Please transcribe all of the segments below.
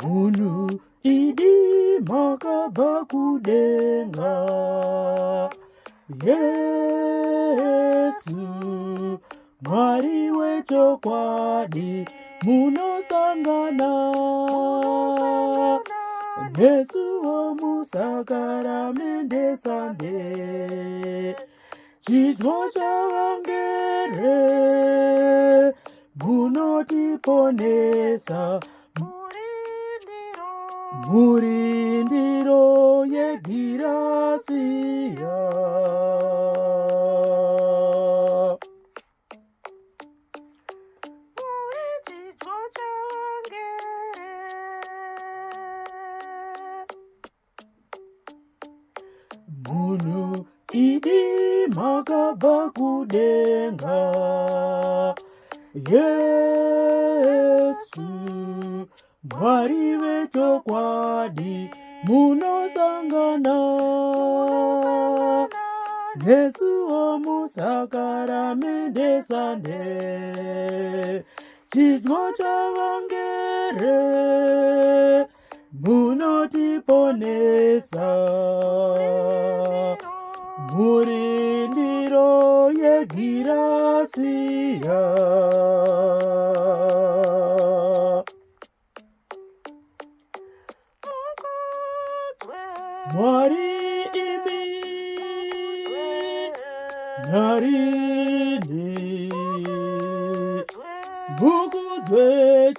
Munhu idi makabva kudenga, Yesu Mwari wechokwadi, munosangana nesuwo musakaramende Sande, chidyo chavangere munotiponesa, muri ndiro yegirasiya. Munhu idi makabva kudenga, Yesu Mwari wechokwadi, munosangana nesuwo musakaramende Sande, chidyo chavangere munotiponesa, muri ndiro yegirasiya. Mwari imi nyarini, mukudze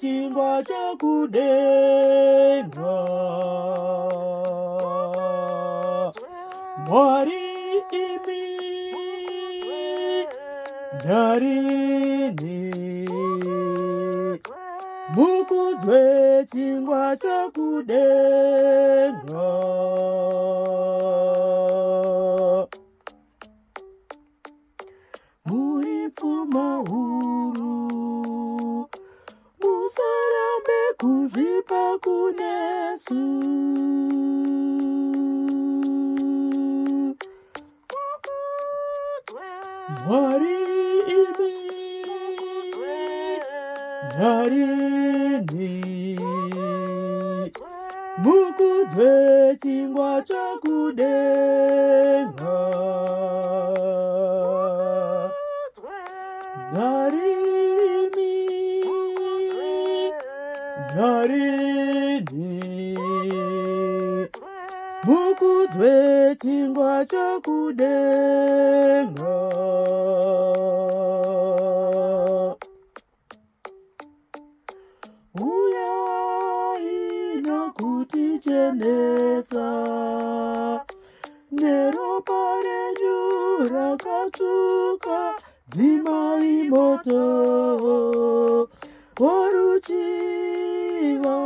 chingwa chokudenga. Mwari imi nyarini, mukudze chingwa chokudenga. Muri pfuma huru, musarambe kuzvipa kunesu. Mwari imi nyarini, mukudze chingwa chokudenga. Nyarini, nyarini, mukudze chingwa chokudenga. Uyai nokutichenesa, neropa renyu rakatsvuka, dzimai moto woruchiva.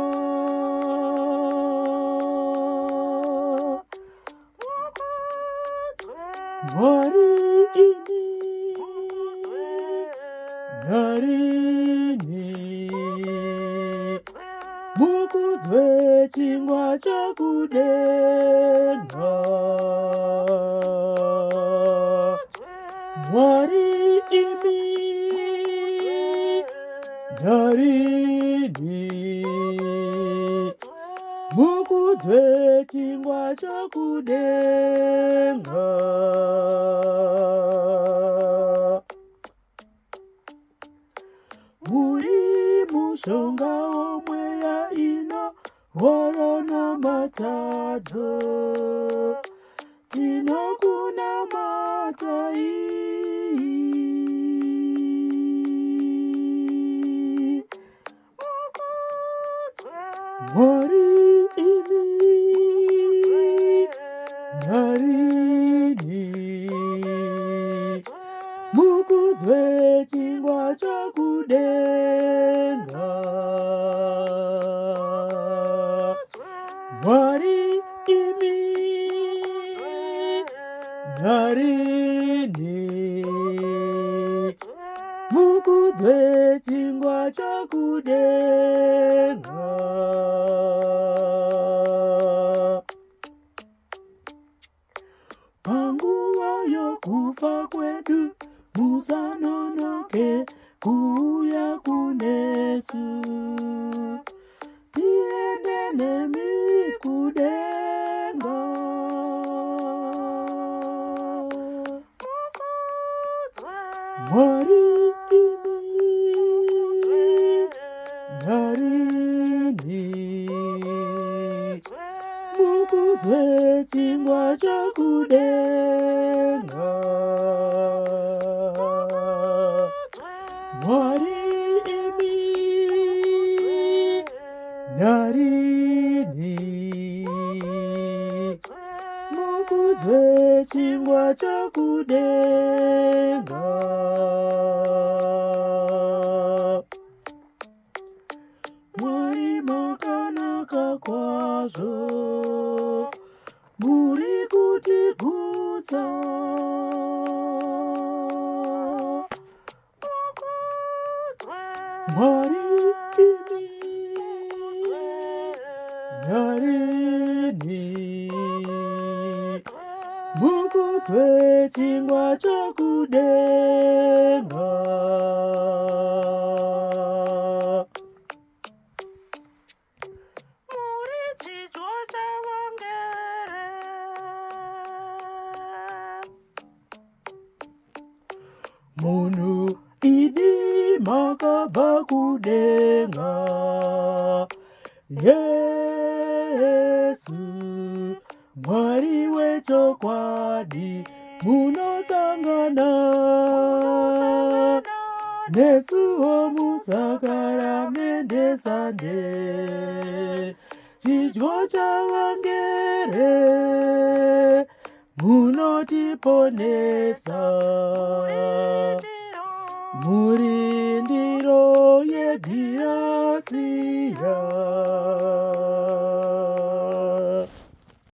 Mwari imi nyarini, mukudze chingwa chokudenga. Mwari imi nyarini, mukudze chingwa chokudenga. Muri mushonga womweya ino worona matadzo, tinokunamatai. Mwari imi nyarini, mukudze chingwa chokudenga. Mwari imi nyarini, mukudze chingwa chokudenga. Panguva kufa kwedu musanonoke kuuya kunesu. Tiende nemi kudenga. Mwari narini mukuzwe chingwa chakudenga. Mwari imi narini mukuzwe chingwa chakudenga. Mwari makanaka kwazvo, muri kutigutsa. Mwari imi narini mukuzwe chingwa chakudenga. Munhu idi makabva kudenga. Yesu Mwari wechokwadi munosangana nesuwo musakaramende sande. Chidyo chavangere munotiponesa.